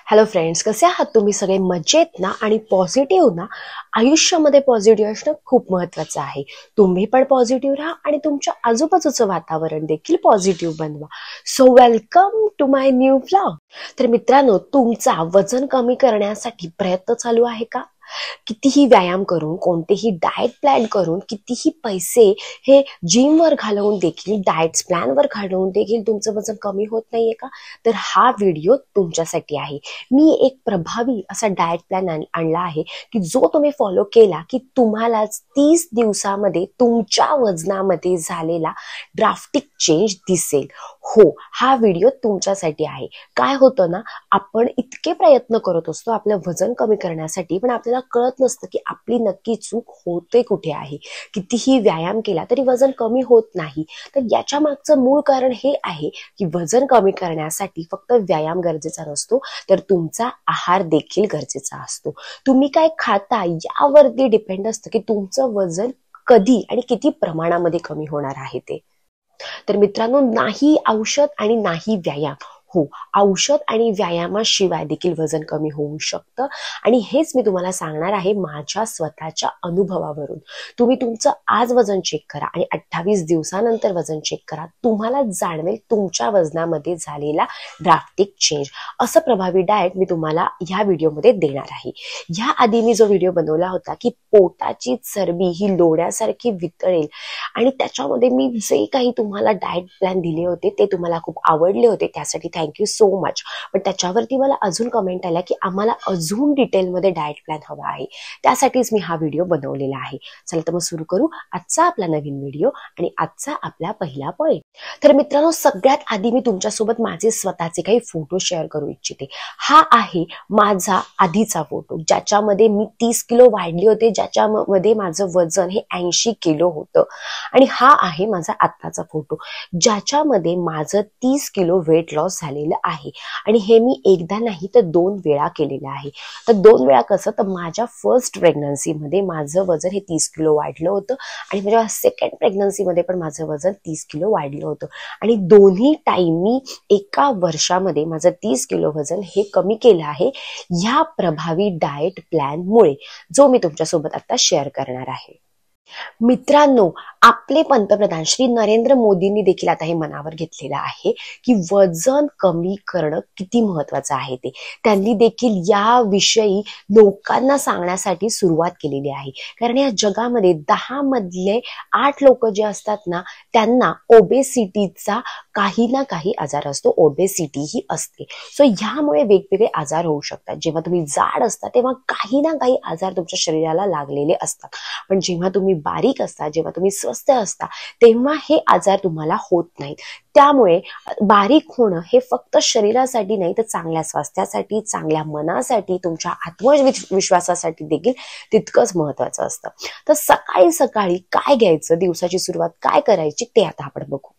Hello friends, कसे आहात तुम्ही सगळे? मजेत ना? आणि पॉझिटिव्ह ना? आयुष्यामध्ये पॉझिटिव्ह असणं खूप महत्वाचं आहे. तुम्ही पण पॉझिटिव्ह राहा आणि तुमच्या आजूबाजूचं वातावरण देखील पॉझिटिव्ह बनवा. So welcome to my new vlog. तर मित्रांनो, तुमचा वजन कमी करण्यासाठी प्रयत्न चालू आहे का? कितीही व्यायाम करून, कोणतेही डाएट प्लॅन करून, कितीही पैसे हे जिमवर घालवून देखील, डाएट प्लॅनवर घालवून देखील तुमचं वजन कमी होत नाहीये का? तर हा व्हिडिओ तुमच्यासाठी आहे. मी एक प्रभावी असा डाएट प्लॅन आणला आहे की जो तुम्ही फॉलो केला की तुम्हाला 30 दिवसामध्ये तुमच्या वजनामध्ये झालेला ड्रास्टिक चेंज दिसेल. हो, हा व्हिडिओ तुमच्यासाठी आहे. काय होतं ना, आपण इतके प्रयत्न करत असतो आपलं वजन कमी करण्यासाठी, पण आपल्याला कळत नसतं की आपली नक्की चूक होते कुठे आहे. कितीही व्यायाम केला तरी वजन कमी होत नाही. तर याच्या मागचं मूळ कारण हे आहे की वजन कमी करण्यासाठी फक्त व्यायाम गरजेचा नसतो, तर तुमचा आहार देखील गरजेचा असतो. तुम्ही काय खाता यावरती डिपेंड असतं की तुमचं वजन कधी आणि किती प्रमाणामध्ये कमी होणार आहे ते. तर मित्रांनो, नाही औषध आणि नाही व्यायाम. हो, औषध आणि व्यायामाशिवाय देखील वजन कमी होऊ शकतं आणि हेच मी तुम्हाला सांगणार आहे माझ्या स्वतःच्या अनुभवावरून. तुम्ही तुमचं आज वजन चेक करा आणि 28 दिवसानंतर वजन चेक करा. तुम्हाला जाणवेल तुमच्या वजनामध्ये झालेला ड्रास्टिक चेंज. असं प्रभावी डाएट मी तुम्हाला ह्या व्हिडिओमध्ये देणार आहे. ह्या आधी मी जो व्हिडिओ बनवला होता की पोटाची चरबी ही लोण्यासारखी वितळेल, आणि त्याच्यामध्ये मी जे काही तुम्हाला डाएट प्लॅन दिले होते ते तुम्हाला खूप आवडले होते, त्यासाठी थँक्यू सो मच. पण त्याच्यावरती मला अजून कमेंट आल्या की आम्हाला अजून डिटेलमध्ये डाएट प्लॅन हवा आहे. त्यासाठीच मी हा व्हिडिओ बनवलेला आहे. चला तर मग सुरू करू आजचा आपला नवीन व्हिडिओ आणि आजचा आपला पहिला पॉइंट. तर मित्रांनो, सगळ्यात आधी मी तुमच्यासोबत माझे स्वतःचे काही फोटो शेअर करू इच्छिते. हा आहे माझा आधीचा फोटो, ज्याच्यामध्ये मी 30 किलो वाढले होते, ज्याच्यामध्ये माझं वजन हे 80 किलो होतं. आणि हा आहे माझा आत्ताचा फोटो, ज्याच्यामध्ये माझं 30 किलो वेट लॉस झालेलं आहे. आणि हे मी एकदा नाही तर 2 वेळा केलेलं आहे. तर 2 वेळा कसं, तर माझ्या फर्स्ट प्रेग्नन्सीमध्ये माझं वजन हे 30 किलो वाढलं होतं आणि माझ्या सेकंड प्रेग्नन्सीमध्ये पण माझं वजन 30 किलो वाढलं होतं. आणि दोन्ही टाइम मी एका वर्षामध्ये माझं 30 किलो वजन हे कमी केलं आहे, ह्या प्रभावी डाएट प्लॅनमुळे, जो मी तुमच्यासोबत आता शेअर करणार आहे. मित्रांनो, आपले पंतप्रधान श्री नरेंद्र मोदींनी देखील आता हे मनावर घेतलेलं आहे की वजन कमी करणं किती महत्वाचं आहे ते. त्यांनी देखील याविषयी लोकांना सांगण्यासाठी सुरुवात केलेली आहे. कारण या जगामध्ये 10 मधले 8 लोक जे असतात ना, त्यांना ओबेसिटीचा काही ना काही आजार असतो, ओबेसिटी ही असते. सो ह्यामुळे वेगवेगळे आजार होऊ शकतात. जेव्हा तुम्ही जाड असता तेव्हा काही ना काही आजार तुमच्या शरीराला लागलेले असतात, पण जेव्हा तुम्ही बारीक असता, जेव्हा तुम्ही स्वस्थ असता, तेव्हा हे आजार तुम्हाला होत नाहीत. त्यामुळे बारीक होणं हे फक्त शरीरासाठी नाही तर चांगल्या स्वास्थ्यासाठी, चांगल्या मनासाठी, तुमच्या आत्मविश्वासासाठी देखील तितकंच महत्वाचं असतं. तर सकाळी सकाळी काय घ्यायचं, दिवसाची सुरुवात काय करायची ते आता आपण बघू.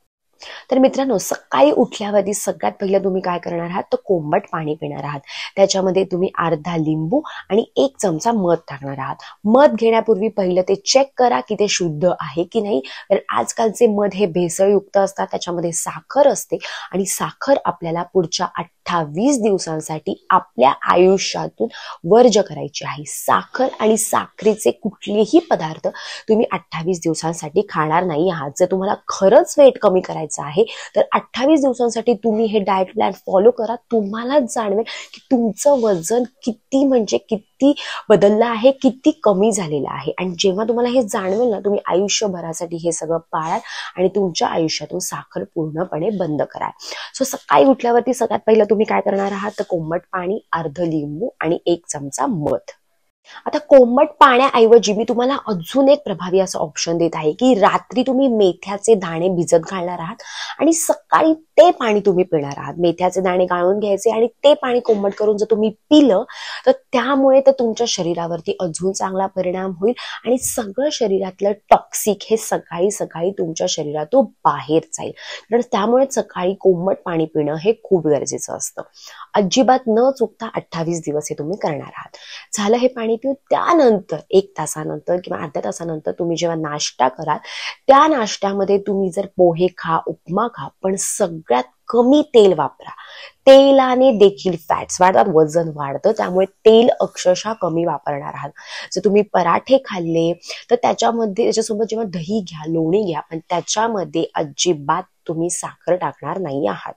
तर मित्रांनो, सकाळी उठल्यावरती सगळ्यात पहिलं तुम्ही काय करणार आहात, तर कोमट पाणी पिणार आहात. त्याच्यामध्ये तुम्ही अर्धा लिंबू आणि 1 चमचा मध टाकणार आहात. मध घेण्यापूर्वी पहिलं ते चेक करा की ते शुद्ध आहे की नाही. कारण आजकालचे मध हे भेसळयुक्त असतात, त्याच्यामध्ये साखर असते आणि साखर आपल्याला पुढच्या 28 दिवसांसाठी आपल्या आयुष्यातून वर्ज करायची आहे. साखर आणि साखरेचे कुठलेही पदार्थ तुम्ही 28 दिवसांसाठी खाणार नाही आहात. जर तुम्हाला खरंच वेट कमी करायचं आहे तर 28 दिवसांसाठी तुम्ही हे डाएट प्लॅन फॉलो करा. तुम्हाला जाणवेल की तुमचं वजन किती म्हणजे किती बदललं आहे, किती कमी झालेलं आहे. आणि जेव्हा तुम्हाला हे जाणवेल ना, तुम्ही आयुष्यभरासाठी हे सगळं पाळाल आणि तुमच्या आयुष्यातून साखर पूर्णपणे बंद कराल. सो सकाळी उठल्यावरती सगळ्यात पहिलं तुम्ही काय करणार आहात, तर कोमट पाणी, अर्ध लिंबू आणि 1 चमचा मध. आता कोमट पाण्याऐवजी मी तुम्हाला अजून एक प्रभावी असं ऑप्शन देत आहे की रात्री तुम्ही मेथ्याचे दाणे भिजत घालणार आहात आणि सकाळी ते पाणी तुम्ही पिणार आहात. मेथ्याचे दाणे गाळून घ्यायचे आणि ते पाणी कोमट करून जर तुम्ही पिलं तर त्यामुळे तर तुमच्या शरीरावरती अजून चांगला परिणाम होईल आणि सगळं शरीरातलं टॉक्सिक हे सकाळी सकाळी तुमच्या शरीरातून बाहेर जाईल. तर त्यामुळे सकाळी कोमट पाणी पिणं हे खूप गरजेचं असतं. अजिबात न चुकता 28 दिवस हे तुम्ही करणार आहात. झालं हे पाणी पाणी पिऊन त्यानंतर 1 तासानंतर किंवा अर्ध्या तासानंतर तुम्ही जेव्हा नाश्ता कराल, त्या नाश्त्यामध्ये तुम्ही जर पोहे खा, उपमा खा, पण सगळ्यात कमी तेल वापरा. तेलाने देखील फॅट्स वाढतात, वजन वाढतं, त्यामुळे तेल अक्षरशः कमी वापरणार आहात. जर तुम्ही पराठे खाल्ले तर त्याच्यासोबत जेव्हा दही घ्या, लोणी घ्या, पण त्याच्यामध्ये अजिबात तुम्ही साखर टाकणार नाही आहात.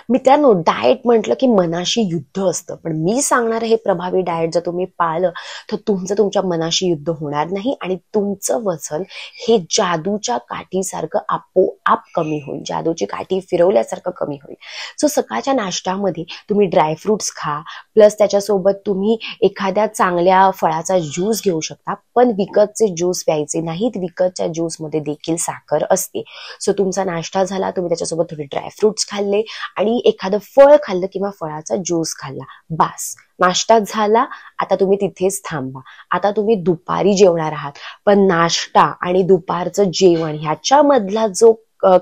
मित्रांनो, डाएट म्हटलं की मनाशी युद्ध असतं, पण मी सांगणार हे प्रभावी डाएट जर तुम्ही पाळलं तर तुमचं तुमच्या मनाशी युद्ध होणार नाही आणि तुमचं वजन हे जादूच्या काठीसारखं आपोआप कमी होईल, जादूची काठी फिरवल्यासारखं कमी होईल. सो सकाळच्या नाश्त्यामध्ये तुम्ही ड्रायफ्रुट्स खा, प्लस त्याच्यासोबत तुम्ही एखाद्या चांगल्या फळाचा ज्यूस घेऊ शकता, पण विकतचे ज्यूस प्यायचे नाहीत, विकतच्या ज्यूसमध्ये देखील साखर असते. सो तुमचा नाश्ता झाला, तुम्ही त्याच्यासोबत थोडे ड्रायफ्रुट्स खाल्ले आणि एखादं फळ खाल्लं किंवा फळाचा ज्यूस खाल्ला, बास, नाश्ता झाला. आता तुम्ही तिथेच थांबा. आता तुम्ही दुपारी जेवणार आहात, पण नाश्ता आणि दुपारचं जेवण ह्याच्यामधला जो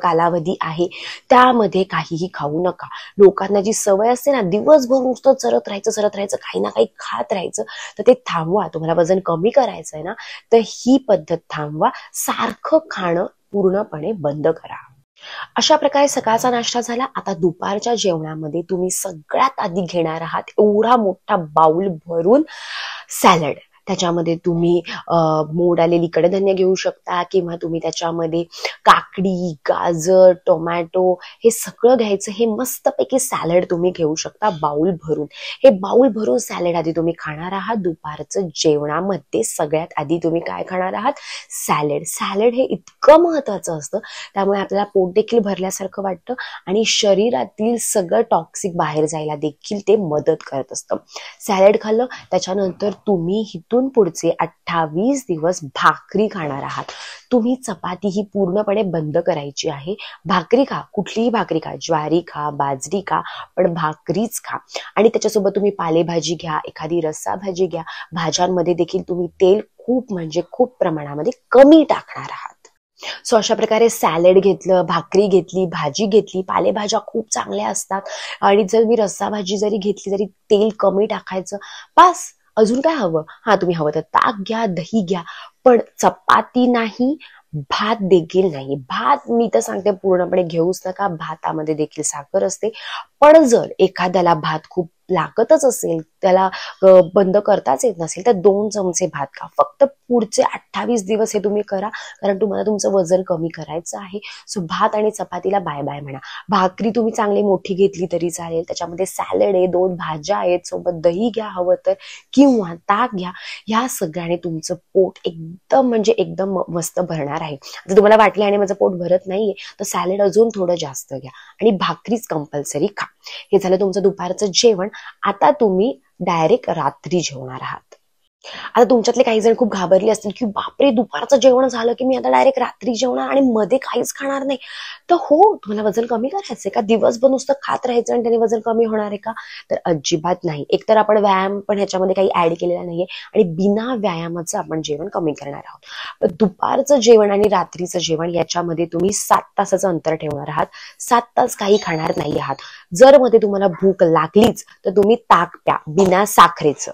कालावधी आहे त्यामध्ये काहीही खाऊ नका. लोकांना जी सवय असते ना, दिवसभर नुसतं चरत राहायचं, काही ना काही खात राहायचं, तर ते थांबवा. तुम्हाला वजन कमी करायचंय ना, तर ही पद्धत थांबवा. सारखं खाणं पूर्णपणे बंद करा. अशा प्रकारे सकाळचा नाश्ता झाला. आता दुपारच्या जेवणामध्ये तुम्ही सगळ्यात आधी घेणार आहात एवढा मोठा बाउल भरून सॅलड. त्याच्यामध्ये तुम्ही मोड आलेली कडधान्य घेऊ शकता किंवा तुम्ही त्याच्यामध्ये काकडी, गाजर, टोमॅटो हे सगळं घ्यायचं. हे मस्तपैकी सॅलड तुम्ही घेऊ शकता बाउल भरून. हे बाउल भरून सॅलड आधी तुम्ही खाणार आहात. दुपारचं जेवणामध्ये सगळ्यात आधी तुम्ही काय खाणार आहात? सॅलड. सॅलड हे इतकं महत्वाचं असतं, त्यामुळे आपल्याला पोट देखील भरल्यासारखं वाटतं आणि शरीरातील सगळं टॉक्सिक बाहेर जायला देखील ते मदत करत असतं. सॅलड खाल्लं त्याच्यानंतर तुम्ही इथून पुढचे 28 दिवस भाकरी खाणार आहात. तुम्ही चपाती ही पूर्णपणे बंद करायची आहे. भाकरी खा, कुठलीही भाकरी खा, ज्वारी खा, बाजरी खा, पण भाकरीच खा. आणि त्याच्यासोबत तुम्ही पालेभाजी घ्या, एखादी रस्सा भाजी घ्या. भाज्यांमध्ये देखील तुम्ही तेल खूप म्हणजे खूप प्रमाणामध्ये कमी टाकणार आहात. सो अशा प्रकारे सॅलड घेतलं, भाकरी घेतली, भाजी घेतली, पालेभाज्या खूप चांगल्या असतात आणि जर मी रस्सा भाजी जरी घेतली तरी तेल कमी टाकायचं, बस. अजून काय हवं? हा, तुम्ही हवं तर ताक घ्या, दही घ्या, पण चपाती नाही, भात देखील नाही. भात मी तर सांगते पूर्णपणे घेऊच नका. भातामध्ये देखील साखर असते. पण जर एखाद्याला भात खूप लागतच असेल, त्याला बंद करताच येत नसेल, तर 2 चमचे भात खा. फक्त पुढचे 28 दिवस हे तुम्ही करा, कारण तुम्हाला तुमचं वजन कमी करायचं आहे. सो भात आणि चपातीला बाय बाय म्हणा. भाकरी तुम्ही चांगली मोठी घेतली तरी चालेल, त्याच्यामध्ये सॅलड आहे, 2 भाज्या आहेत, सोबत दही घ्या हवं तर, किंवा ताक घ्या. या सगळ्याने तुमचं पोट एकदम म्हणजे एकदम मस्त भरणार आहे. जर तुम्हाला वाटले आणि माझं पोट भरत नाहीये, तर सॅलड अजून थोडं जास्त घ्या आणि भाकरीच कंपल्सरी खा. हे झालं तुमचं दुपारचं जेवण. आता तुम्ही डायरेक्ट रात्री जेवणार आहात. आता तुमच्यातले काही जण खूप घाबरले असतील की बापरे, दुपारचं जेवण झालं की मी आता डायरेक्ट रात्री जेवणार आणि मध्ये काहीच खाणार नाही. तर हो, तुम्हाला वजन कमी करायचंय का? दिवसभर नुसतं खात राहायचं आणि त्याने वजन कमी होणार आहे का? तर अजिबात नाही. एकतर आपण व्यायाम पण ह्याच्यामध्ये काही ऍड केलेला नाहीये आणि बिना व्यायामाचं आपण जेवण कमी करणार आहोत. पण दुपारचं जेवण आणि रात्रीचं जेवण याच्यामध्ये तुम्ही 7 तासाचं अंतर ठेवणार आहात. 7 तास काही खाणार नाही आहात. जर मध्ये तुम्हाला भूक लागलीच तर तुम्ही ताक प्या बिना साखरेचं,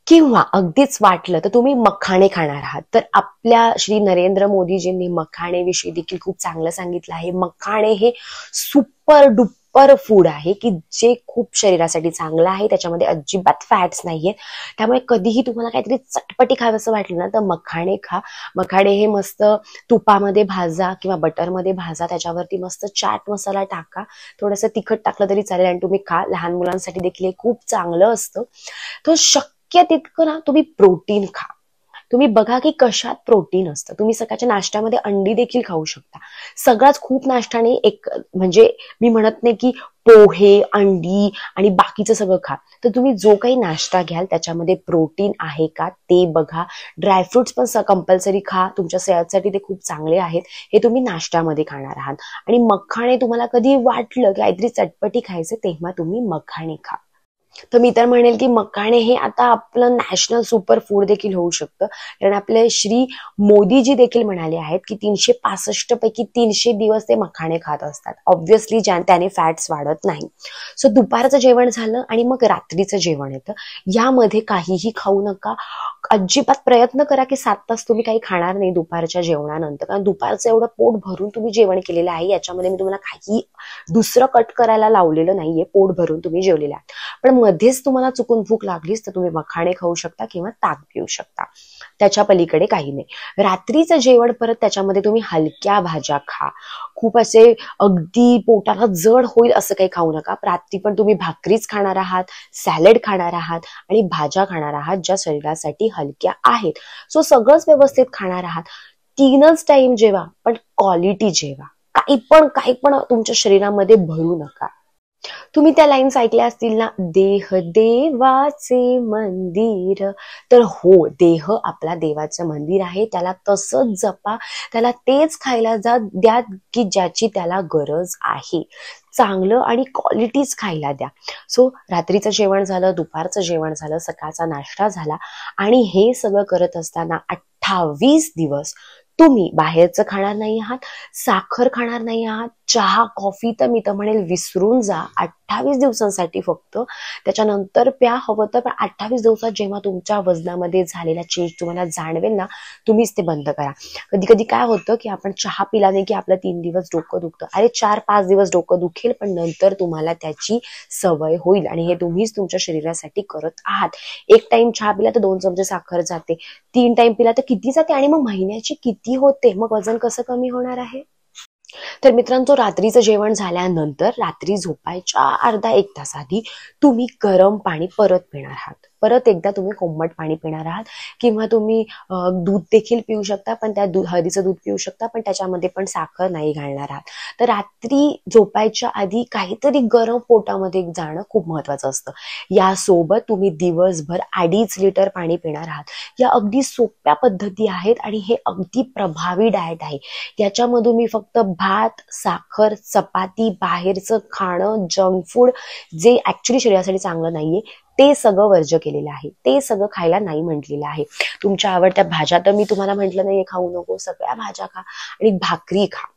किंवा अगदीच वाटलं तर तुम्ही मखाणे खाणार आहात. तर आपल्या श्री नरेंद्र मोदीजींनी मखाणे विषयी देखील खूप चांगलं सांगितलं आहे. मखाणे हे सुपर डुपर फूड आहे की जे खूप शरीरासाठी चांगलं आहे. त्याच्यामध्ये अजिबात फॅट्स नाहीये. त्यामुळे कधीही तुम्हाला काहीतरी चटपटी खावंसं वाटलं ना तर मखाणे खा. मखाणे हे मस्त तुपामध्ये भाजा किंवा बटरमध्ये भाजा, त्याच्यावरती मस्त चाट मसाला टाका, थोडंसं तिखट टाकलं तरी चालेल आणि तुम्ही खा. लहान मुलांसाठी देखील हे खूप चांगलं असतं. तो शक्य तितकं ना तुम्ही प्रोटीन खा. तुम्ही बघा की कशात प्रोटीन असतं. तुम्ही सकाळच्या नाश्त्यामध्ये अंडी देखील खाऊ शकता. सगळाच खूप नाश्ता नाही, एक म्हणजे मी म्हणत नाही की पोहे, अंडी आणि बाकीचं सगळं खा. तर तुम्ही जो काही नाश्ता घ्याल त्याच्यामध्ये प्रोटीन आहे का ते बघा. ड्रायफ्रुट्स पण कंपल्सरी खा, तुमच्या सेहतसाठी ते खूप चांगले आहेत. हे तुम्ही नाश्त्यामध्ये खाणार आहात. आणि मखाणे तुम्हाला कधी वाटलं की काहीतरी चटपटी खायचं तेव्हा तुम्ही मखाणे खा. तर मी तर म्हणेल की मखाणे हे आता आपलं नॅशनल सुपर फूड देखील होऊ शकतं. कारण आपले श्री मोदीजी देखील म्हणाले आहेत की 365 पैकी 300 दिवस ते मखाणे खात असतात. ऑब्व्हियसली त्याने फॅट्स वाढत नाही. सो दुपारचं जेवण झालं आणि मग रात्रीचं जेवण येतं. यामध्ये काहीही खाऊ नका. अजिबात प्रयत्न करा की 7 तास तुम्ही काही खाणार नाही दुपारच्या जेवणानंतर. कारण दुपारचं एवढं पोट भरून तुम्ही जेवण केलेलं आहे, याच्यामध्ये मी तुम्हाला काही दुसरं कट करायला लावलेलं नाहीये. पोट भरून तुम्ही जेवलेलं आहे. पण मध्येच तुम्हाला चुकून भूक लागलीच तर तुम्ही मखाणे खाऊ शकता किंवा ताक पिऊ शकता. त्याच्या पलीकडे काही नाही. रात्रीचं जेवण परत त्याच्यामध्ये तुम्ही हलक्या भाज्या खा. खूप असे अगदी पोटाला जड होईल असं काही खाऊ नका. रात्री पण तुम्ही भाकरीच खाणार आहात, सॅलड खाणार आहात आणि भाज्या खाणार आहात ज्या शरीरासाठी हलक्या आहेत. सो सगळंच व्यवस्थित खाणार आहात. 3च टाइम जेवा, पण क्वालिटी जेवा. काही पण तुमच्या शरीरामध्ये भरू नका. तुम्ही त्या लाईन्स ऐकल्या असतील ना, देह देवाचे मंदिर. तर हो, देह आपला देवाचं मंदिर आहे. त्याला तसंच जपा, त्याला तेच खायला द्या की ज्याची त्याला गरज आहे. चांगलं आणि क्वालिटीच खायला द्या. सो रात्रीचं जेवण झालं, दुपारचं जेवण झालं, सकाळचा नाश्ता झाला आणि हे सगळं करत असताना 28 दिवस तुम्ही बाहेरचं खाणार नाही आहात, साखर खाणार नाही आहात, चहा कॉफी तर मी तर म्हणेल विसरून जा. 28 दिवसांसाठी फक्त. त्याच्यानंतर प्या हवं तर, पण 28 दिवसात जेव्हा तुमच्या वजनामध्ये झालेला चेंज तुम्हाला जाणवेल ना, तुम्हीच ते बंद करा. कधी कधी काय होतं की आपण चहा पिला नाही की आपलं 3 दिवस डोकं दुखतं. अरे 4-5 दिवस डोकं दुखेल, पण नंतर तुम्हाला त्याची सवय होईल आणि हे तुम्हीच तुमच्या शरीरासाठी करत आहात. 1 टाइम चहा पिला तर 2 चमचे साखर जाते, 3 टाइम पिला तर किती जाते आणि मग महिन्याची किती होते. मग वजन कसं कमी होणार आहे? तर मित्रांनो, रात्रीचं जेवण झाल्यानंतर रात्री झोपायच्या अर्धा 1 तास आधी तुम्ही गरम पाणी परत पिणार आहात. परत एकदा तुम्ही कोमट पाणी पिणार आहात किंवा तुम्ही दूध देखील पिऊ शकता, पण त्या हळदीचं दूध पिऊ शकता, पण त्याच्यामध्ये पण साखर नाही घालणार आहात. तर रात्री झोपायच्या आधी काहीतरी गरम पोटामध्ये जाणं खूप महत्वाचं असतं. यासोबत तुम्ही दिवसभर 2.5 लिटर पाणी पिणार आहात. या अगदी सोप्या पद्धती आहेत आणि हे अगदी प्रभावी डाएट आहे. याच्यामधून मी फक्त भात, साखर, चपाती, बाहेरचं खाणं, जंक फूड जे ऍक्च्युली शरीरासाठी चांगलं नाहीये ते सगळं वर्ज्य केलेलं आहे. ते सगळं खायला नाही म्हटलेलं आहे. तुमच्या आवडत्या भाज्या तर मी तुम्हाला म्हटलं नाहीये खाऊ नको, सगळ्या भाज्या खा आणि भाकरी खा,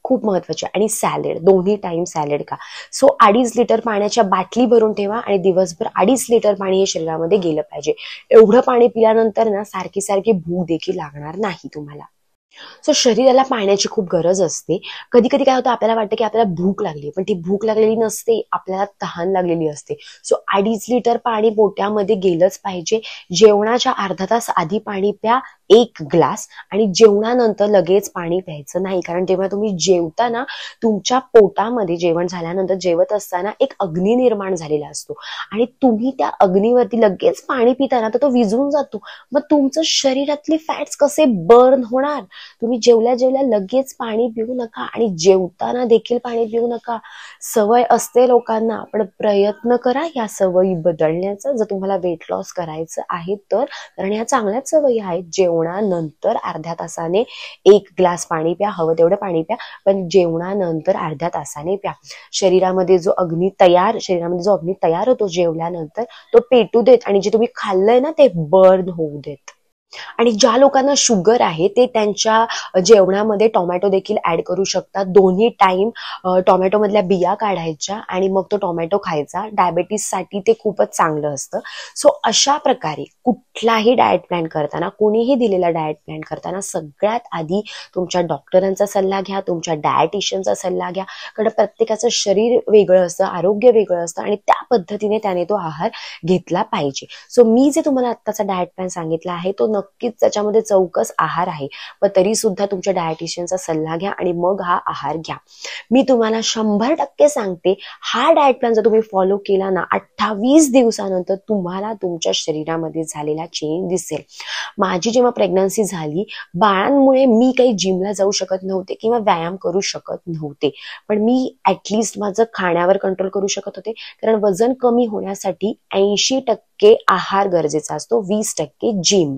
खूप महत्वाची. आणि सॅलेड, दोन्ही टाइम सॅलेड खा. सो 2.5 लिटर पाण्याच्या बाटली भरून ठेवा आणि दिवसभर 2.5 लिटर पाणी हे शरीरामध्ये गेलं पाहिजे. एवढं पाणी पिल्यानंतर ना सारखी सारखी भूक देखील लागणार नाही तुम्हाला. सो शरीराला पाण्याची खूप गरज असते. कधी कधी काय होतं, आपल्याला वाटतं की आपल्याला भूक लागली, पण ती भूक लागलेली नसते, आपल्याला तहान लागलेली असते. सो 2.5 लिटर पाणी पोटामध्ये गेलंच पाहिजे. जेवणाच्या अर्धा तास आधी पाणी प्या 1 ग्लास आणि जेवणानंतर लगेच पाणी प्यायचं नाही. कारण जेव्हा तुम्ही जेवता ना, तुमच्या पोटामध्ये जेवण झाल्यानंतर जेवत असताना एक अग्नी निर्माण झालेला असतो आणि तुम्ही त्या अग्नीवरती लगेच पाणी पिताना तर तो विझून जातो. मग तुमचं शरीरातली फॅट्स कसे बर्न होणार? तुम्ही जेवल्या जेवल्या लगेच पाणी पिऊ नका आणि जेवताना देखील पाणी पिऊ नका. सवय असते लोकांना, पण प्रयत्न करा या सवयी बदलण्याचा जर तुम्हाला वेट लॉस करायचं आहे तर. कारण ह्या चांगल्याच सवयी आहेत. जेवणानंतर अर्ध्या तासाने 1 ग्लास पाणी प्या, हवं तेवढं पाणी प्या, पण जेवणानंतर अर्ध्या तासाने प्या. शरीरामध्ये जो अग्नी तयार होतो जेवल्यानंतर तो पेटू देत आणि जे तुम्ही खाल्लंय ना ते बर्न होऊ देत. आणि ज्या लोकांना शुगर आहे ते त्यांच्या जेवणामध्ये टोमॅटो देखील ऍड करू शकतात. दोन्ही टाइम टोमॅटो मधल्या बिया काढायच्या आणि मग तो टोमॅटो खायचा. डायबेटीस साठी ते खूपच चांगलं असतं. सो अशा प्रकारे कुठलाही डाएट प्लॅन करताना, कोणीही दिलेला डाएट प्लॅन करताना सगळ्यात आधी तुमच्या डॉक्टरांचा सल्ला घ्या, तुमच्या डायटिशियनचा सल्ला घ्या. कारण प्रत्येकाचं शरीर वेगळं असतं, आरोग्य वेगळं असतं आणि त्या पद्धतीने त्याने तो आहार घेतला पाहिजे. सो मी जे तुम्हाला आत्ताचा डाएट प्लॅन सांगितला आहे तो नक्कीच त्याच्यामध्ये चौकस आहार आहे, पण तरी सुद्धा तुमच्या डायटिशियनचा सल्ला घ्या आणि मग हा आहार घ्या. मी तुम्हाला 100% सांगते, हा डाएट प्लॅन जर तुम्ही फॉलो केला ना, 28 दिवसानंतर तुम्हाला तुमच्या शरीरामध्ये झालेला चेंज दिसेल. माझी जेव्हा प्रेग्नन्सी झाली, बाळांमुळे मी काही जिमला जाऊ शकत नव्हते किंवा व्यायाम करू शकत नव्हते, पण मी ऍटलिस्ट माझं खाण्यावर कंट्रोल करू शकत होते. कारण वजन कमी होण्यासाठी 80% आहार गरजेचा असतो, 20% जिम.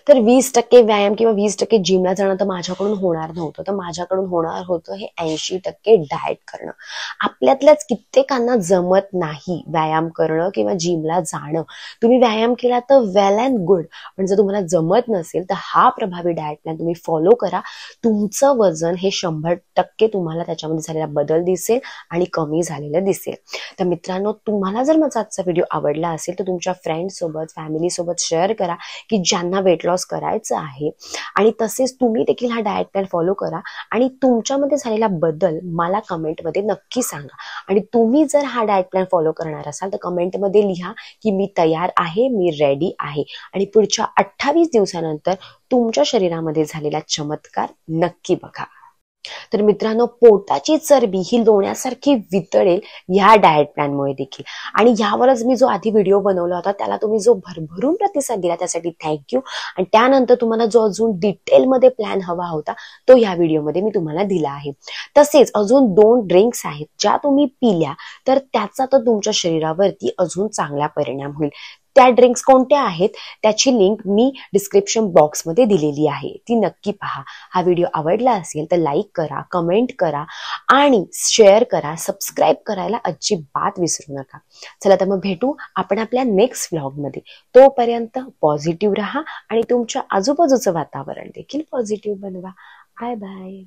तर 20% व्यायाम किंवा 20% जिमला जाणं तर माझ्याकडून होणार नव्हतं. तर माझ्याकडून होणार होतं हे 80% डाएट करणं. आपल्यातल्याच कित्येकांना जमत नाही व्यायाम करणं किंवा जिमला जाणं. तुम्ही व्यायाम केला तर वेल अँड गुड, पण जर तुम्हाला जमत नसेल तर हा प्रभावी डाएट प्लॅन तुम्ही फॉलो करा. तुमचं वजन हे 100% तुम्हाला त्याच्यामध्ये झालेला बदल दिसेल आणि कमी झालेलं दिसेल. तर मित्रांनो, तुम्हाला जर माझा आजचा व्हिडिओ आवडला असेल तर तुमच्या फ्रेंड्स सोबत, फॅमिली सोबत शेअर करा की ज्यांना वेट लॉस करायचं आहे. आणि तसेच तुम्ही देखील हा डाएट प्लॅन फॉलो करा आणि तुमच्यामध्ये झालेला बदल मला कमेंटमध्ये नक्की सांगा. आणि तुम्ही जर हा डाएट प्लॅन फॉलो करणार असाल तर कमेंटमध्ये लिहा की मी तयार आहे, मी रेडी आहे. आणि पुढच्या 28 दिवसानंतर तुमच्या शरीरामध्ये झालेला चमत्कार नक्की बघा. तर मित्रांनो, पोटाची चरबी ही लोण्यासारखी वितळेल ह्या डाएट प्लॅनमुळे देखील. आणि यावरच मी जो आधी व्हिडिओ बनवला होता त्याला तुम्ही जो भरभरून प्रतिसाद दिला त्यासाठी थँक्यू. आणि त्यानंतर तुम्हाला जो अजून डिटेलमध्ये प्लॅन हवा होता तो या व्हिडिओमध्ये मी तुम्हाला दिला आहे. तसेच अजून 2 ड्रिंक्स आहेत ज्या तुम्ही पिल्या तर त्याचा तर तुमच्या शरीरावरती अजून चांगला परिणाम होईल. त्या ड्रिंक्स कोणत्या आहेत त्याची लिंक मी डिस्क्रिप्शन बॉक्समध्ये दिलेली आहे, ती नक्की पहा. हा व्हिडिओ आवडला असेल तर लाईक करा, कमेंट करा आणि शेअर करा. सबस्क्राईब करायला अजिबात विसरू नका. चला तर मग भेटू आपण आपल्या नेक्स्ट व्लॉगमध्ये. तोपर्यंत पॉझिटिव्ह राहा आणि तुमच्या आजूबाजूचं वातावरण देखील पॉझिटिव्ह बनवा. Bye bye.